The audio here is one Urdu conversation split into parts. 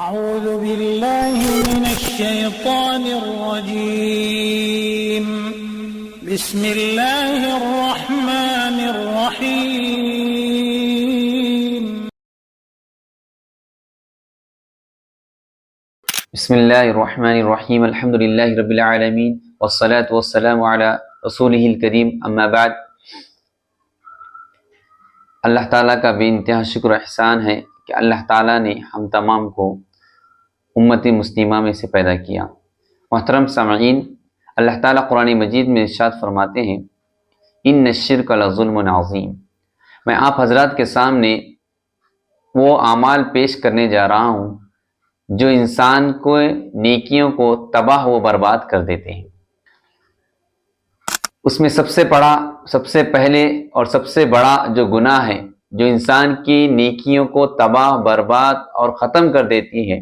أعوذ بالله من الشيطان الرجيم بسم الله الرحمن الرحيم بسم اللہ الرحمن الرحیم الحمد للہ رب العالمین والصلاة والسلام علی رسولہ الکریم اما بعد۔ اللہ تعالیٰ کا بے انتہا شکر و احسان ہے کہ اللہ تعالیٰ نے ہم تمام کو امت مسلمہ میں سے پیدا کیا۔ محترم سامعین، اللہ تعالیٰ قرآن مجید میں ارشاد فرماتے ہیں ان الشرک لظلم عظیم۔ میں آپ حضرات کے سامنے وہ اعمال پیش کرنے جا رہا ہوں جو انسان کو نیکیوں کو تباہ و برباد کر دیتے ہیں۔ اس میں سب سے پہلے اور سب سے بڑا جو گناہ ہے جو انسان کی نیکیوں کو تباہ برباد اور ختم کر دیتی ہے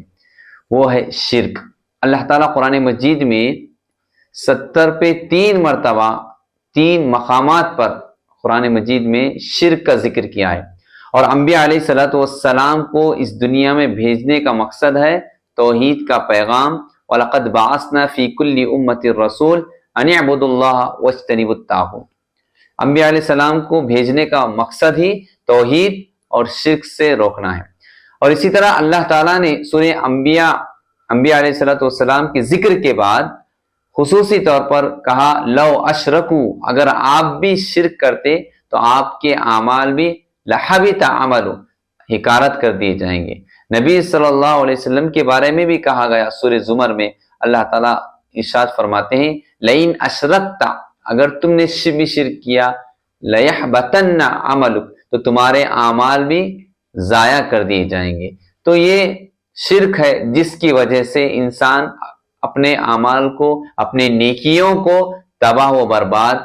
وہ ہے شرک۔ اللہ تعالیٰ قرآن مجید میں 70 پہ 3 مرتبہ 3 مقامات پر قرآن مجید میں شرک کا ذکر کیا ہے، اور انبیاء علیہ السلام کو اس دنیا میں بھیجنے کا مقصد ہے توحید کا پیغام۔ وَلَقَدْ بَعَثْنَا فِي كُلِّ أُمَّةٍ رَسُولٍ أَنِ اعْبُدُوا اللَّهَ وَاجْتَنِبُوا الطَّاغُوتَ۔ انبیاء علیہ السلام کو بھیجنے کا مقصد ہی توحید اور شرک سے روکنا ہے۔ اور اسی طرح اللہ تعالیٰ نے سورہ انبیاء علیہ السلام کے ذکر کے بعد خصوصی طور پر کہا لو اشرکو، اگر آپ بھی شرک کرتے تو آپ کے اعمال بھی لحبط عملو، حکارت کر دیے جائیں گے۔ نبی صلی اللہ علیہ وسلم کے بارے میں بھی کہا گیا سورہ زمر میں، اللہ تعالیٰ ارشاد فرماتے ہیں لئن اشرکت، اگر تم نے بھی شرک کیا، لیحبطن عملک، تو تمہارے اعمال بھی ضائع کر دیے جائیں گے۔ تو یہ شرک ہے جس کی وجہ سے انسان اپنے اعمال کو، اپنے نیکیوں کو تباہ و برباد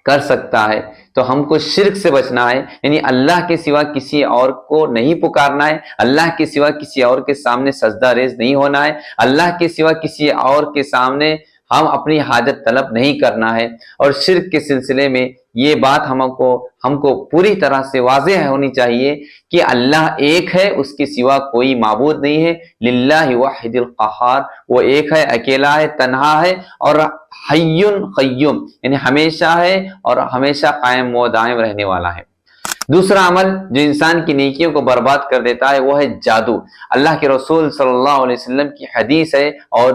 کر سکتا ہے۔ تو ہم کو شرک سے بچنا ہے، یعنی اللہ کے سوا کسی اور کو نہیں پکارنا ہے، اللہ کے سوا کسی اور کے سامنے سجدہ ریز نہیں ہونا ہے، اللہ کے سوا کسی اور کے سامنے ہم اپنی حاجت طلب نہیں کرنا ہے۔ اور شرک کے سلسلے میں یہ بات ہم کو پوری طرح سے واضح ہونی چاہیے کہ اللہ ایک ہے، اس کے سوا کوئی معبود نہیں ہے۔ للہ واحد القہار، وہ ایک ہے، اکیلا ہے، تنہا ہے، اور حی قیوم، یعنی ہمیشہ ہے اور ہمیشہ قائم و دائم رہنے والا ہے۔ دوسرا عمل جو انسان کی نیکیوں کو برباد کر دیتا ہے وہ ہے جادو۔ اللہ کے رسول صلی اللہ علیہ وسلم کی حدیث ہے، اور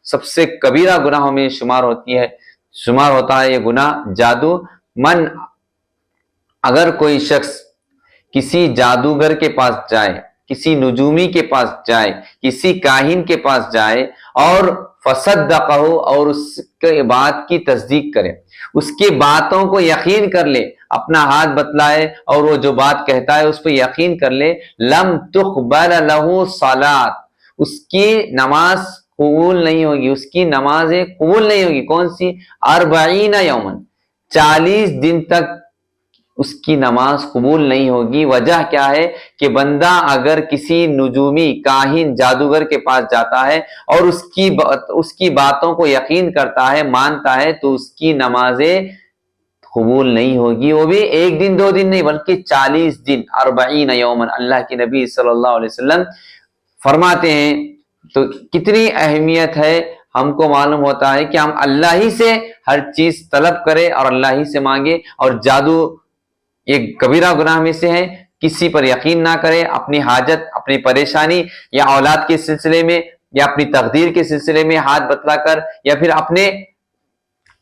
سب سے کبیرہ گناہوں میں شمار ہوتا ہے یہ گناہ جادو۔ اگر کوئی شخص کسی جادوگر کے پاس جائے، کسی نجومی کے پاس جائے، کسی کاہن کے پاس جائے اور فصدقہ، اور اس کے بات کی تصدیق کرے، اس کی باتوں کو یقین کر لے، اپنا ہاتھ بتلائے اور وہ جو بات کہتا ہے اس پہ یقین کر لے، لم تقبل لہ صلاۃ، اس کی نماز قبول نہیں ہوگی، اس کی نمازیں قبول نہیں ہوگی۔ کون سی؟ 40 یومن، 40 دن تک اس کی نماز قبول نہیں ہوگی۔ وجہ کیا ہے کہ بندہ اگر کسی نجومی، کاہن، جادوگر کے پاس جاتا ہے اور اس کی باتوں کو یقین کرتا ہے، مانتا ہے، تو اس کی نمازیں قبول نہیں ہوگی، وہ بھی 1 دن 2 دن نہیں بلکہ 40 دن 40 یومن۔ اللہ کے نبی صلی اللہ علیہ وسلم فرماتے ہیں، تو کتنی اہمیت ہے، ہم کو معلوم ہوتا ہے کہ ہم اللہ ہی سے ہر چیز طلب کریں اور اللہ ہی سے مانگے۔ اور جادو ایک کبیرہ گناہ میں سے ہے، کسی پر یقین نہ کرے، اپنی حاجت، اپنی پریشانی یا اولاد کے سلسلے میں یا اپنی تقدیر کے سلسلے میں ہاتھ بتلا کر، یا پھر اپنے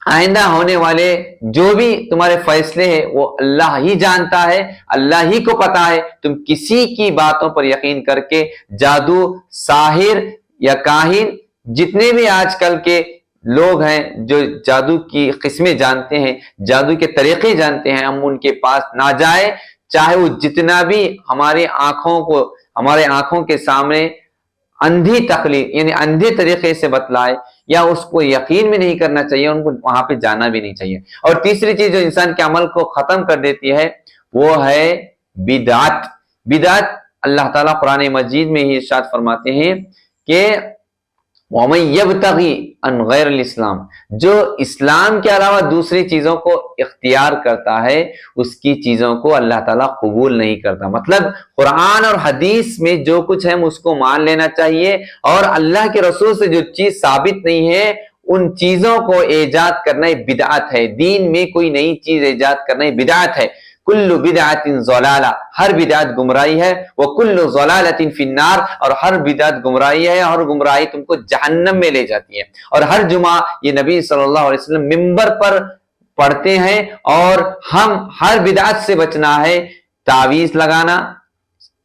آئندہ ہونے والے جو بھی تمہارے فیصلے ہیں وہ اللہ ہی جانتا ہے، اللہ ہی کو پتا ہے۔ تم کسی کی باتوں پر یقین کر کے جادو، ساحر یا کاہن، جتنے بھی آج کل کے لوگ ہیں جو جادو کی قسمیں جانتے ہیں، جادو کے طریقے جانتے ہیں، ہم ان کے پاس نہ جائیں، چاہے وہ جتنا بھی ہمارے آنکھوں کے سامنے اندھی تقلید، یعنی اندھے طریقے سے بتلائے، یا اس کو یقین بھی نہیں کرنا چاہیے، ان کو وہاں پہ جانا بھی نہیں چاہیے۔ اور تیسری چیز جو انسان کے عمل کو ختم کر دیتی ہے وہ ہے بدعت۔ بدعت اللہ تعالیٰ قرآن مجید میں ہی ارشاد فرماتے ہیں کہ وَمَن يَبْتَغِي عَن غَيْرِ الْإِسْلَامِ، جو اسلام کے علاوہ دوسری چیزوں کو اختیار کرتا ہے اس کی چیزوں کو اللہ تعالیٰ قبول نہیں کرتا۔ مطلب قرآن اور حدیث میں جو کچھ ہے ہم اس کو مان لینا چاہیے، اور اللہ کے رسول سے جو چیز ثابت نہیں ہے ان چیزوں کو ایجاد کرنا بدعت ہے۔ دین میں کوئی نئی چیز ایجاد کرنا بدعت ہے۔ کل بدعت ضلالہ، ہر بدعت گمراہی ہے، وکل ضلالۃ فی النار، اور ہر بدعت گمراہی ہے، اور گمراہی تم کو جہنم میں لے جاتی ہے۔ اور ہر جمعہ یہ نبی صلی اللہ علیہ وسلم ممبر پر پڑھتے ہیں، اور ہم ہر بدعت سے بچنا ہے۔ تعویذ لگانا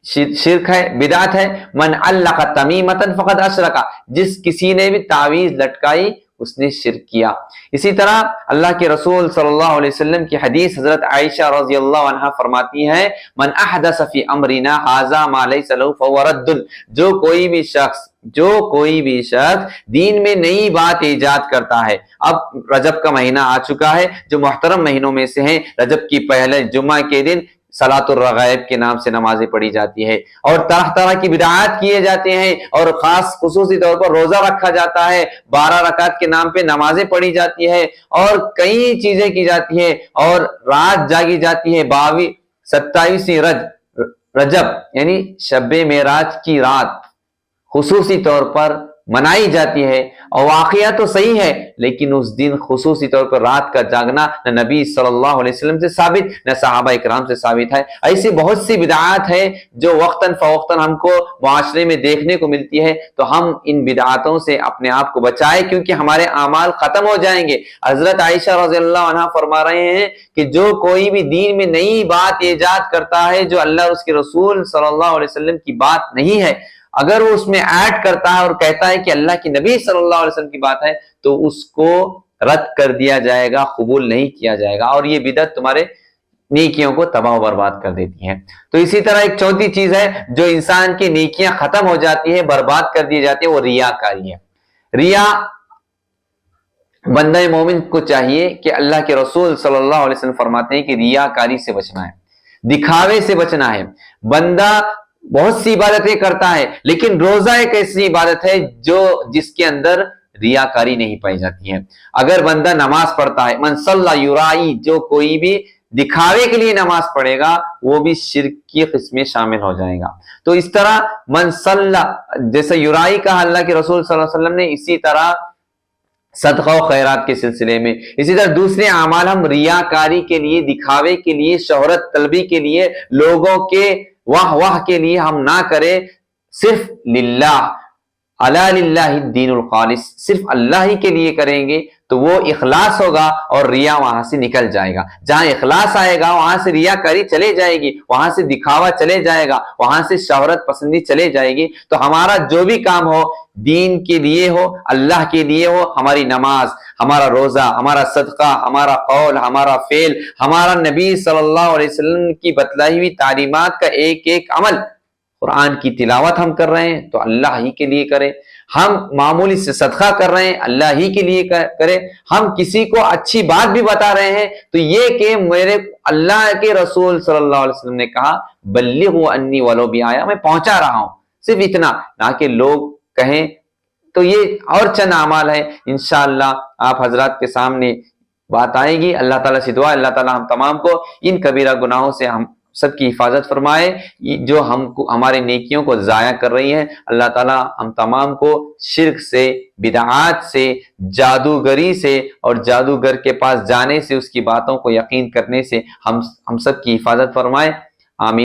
شرک ہے، بدعت ہے۔ من علق تمیمۃ فقد اشرک، جس کسی نے بھی تعویذ لٹکائی اس نے شرک کیا۔ اسی طرح اللہ کے رسول صلی اللہ علیہ وسلم کی حدیث حضرت عائشہ رضی اللہ عنہا فرماتی ہے، من احدث فی امرنا ھذا ما لیس له فهو رد، جو کوئی بھی شخص دین میں نئی بات ایجاد کرتا ہے۔ اب رجب کا مہینہ آ چکا ہے، جو محترم مہینوں میں سے ہیں۔ رجب کی پہلے جمعہ کے دن صلاۃ الرغائب کے نام سے نمازیں پڑھی جاتی ہے، اور طرح طرح کی بدعات کیے جاتے ہیں، اور خصوصی طور پر روزہ رکھا جاتا ہے، 12 رکعت کے نام پہ نمازیں پڑھی جاتی ہے، اور کئی چیزیں کی جاتی ہیں، اور رات جاگی جاتی ہے۔ 27 رجب یعنی شب معراج کی رات خصوصی طور پر منائی جاتی ہے، اور واقعہ تو صحیح ہے، لیکن اس دن خصوصی طور پر رات کا جاگنا نہ نبی صلی اللہ علیہ وسلم سے ثابت نہ صحابہ اکرام سے ثابت ہے۔ ایسی بہت سی بدعات ہے جو وقتاً فوقتاً ہم کو معاشرے میں دیکھنے کو ملتی ہے، تو ہم ان بدعاتوں سے اپنے آپ کو بچائیں، کیونکہ ہمارے اعمال ختم ہو جائیں گے۔ حضرت عائشہ رضی اللہ عنہا فرما رہے ہیں کہ جو کوئی بھی دین میں نئی بات ایجاد کرتا ہے جو اللہ اور اس کے رسول صلی اللہ علیہ وسلم کی بات نہیں ہے، اگر وہ اس میں ایڈ کرتا ہے اور کہتا ہے کہ اللہ کے نبی صلی اللہ علیہ وسلم کی بات ہے، تو اس کو رد کر دیا جائے گا، قبول نہیں کیا جائے گا، اور یہ بدعت تمہارے نیکیوں کو تباہ و برباد کر دیتی ہے۔ تو اسی طرح ایک چوتھی چیز ہے جو انسان کی نیکیاں ختم ہو جاتی ہے، برباد کر دی جاتی ہے، وہ ریاکاری ہے۔ ریا، بندہ مومن کو چاہیے کہ اللہ کے رسول صلی اللہ علیہ وسلم فرماتے ہیں کہ ریاکاری سے بچنا ہے، دکھاوے سے بچنا ہے۔ بندہ بہت سی عبادتیں کرتا ہے، لیکن روزہ ایک ایسی عبادت ہے جس کے اندر ریاکاری نہیں پائی جاتی ہے۔ اگر بندہ نماز پڑھتا ہے، من صلی یرائی، جو کوئی بھی دکھاوے کے لیے نماز پڑھے گا وہ بھی شرک کی قسم میں شامل ہو جائے گا۔ تو اس طرح من صلی، جیسے یرائی کا اللہ کے رسول صلی اللہ علیہ وسلم نے، اسی طرح صدقہ و خیرات کے سلسلے میں، اسی طرح دوسرے اعمال ہم ریاکاری کے لیے، دکھاوے کے لیے، شہرت طلبی کے لیے، لوگوں کے واہ واہ کے لیے ہم نہ کریں، صرف للہ، الا للہ الدین الخالص، صرف اللہ ہی کے لیے کریں گے تو وہ اخلاص ہوگا اور ریا وہاں سے نکل جائے گا۔ جہاں اخلاص آئے گا وہاں سے ریاکاری چلے جائے گی، وہاں سے دکھاوا چلے جائے گا، وہاں سے شہرت پسندی چلے جائے گی۔ تو ہمارا جو بھی کام ہو، دین کے لیے ہو، اللہ کے لیے ہو، ہماری نماز، ہمارا روزہ، ہمارا صدقہ، ہمارا قول، ہمارا فعل، ہمارا نبی صلی اللہ علیہ وسلم کی بتلائی ہوئی تعلیمات کا ایک ایک عمل، قرآن کی تلاوت ہم کر رہے ہیں تو اللہ ہی کے لیے کریں، ہم معمولی سے صدقہ کر رہے ہیں اللہ ہی کے لیے کریں، ہم کسی کو اچھی بات بھی بتا رہے ہیں تو یہ کہ میرے اللہ کے رسول صلی اللہ علیہ وسلم نے کہا بلغوا انی ولو بآیہ، میں پہنچا رہا ہوں، صرف اتنا، نہ کہ لوگ کہیں۔ تو یہ اور چند اعمال ہیں، انشاءاللہ آپ حضرات کے سامنے بات آئے گی۔ اللہ تعالیٰ سے دعا، اللہ تعالیٰ ہم تمام کو ان کبیرہ گناہوں سے ہم سب کی حفاظت فرمائے جو ہمارے نیکیوں کو ضائع کر رہی ہیں۔ اللہ تعالیٰ ہم تمام کو شرک سے، بدعات سے، جادوگری سے اور جادوگر کے پاس جانے سے، اس کی باتوں کو یقین کرنے سے ہم سب کی حفاظت فرمائے، آمین۔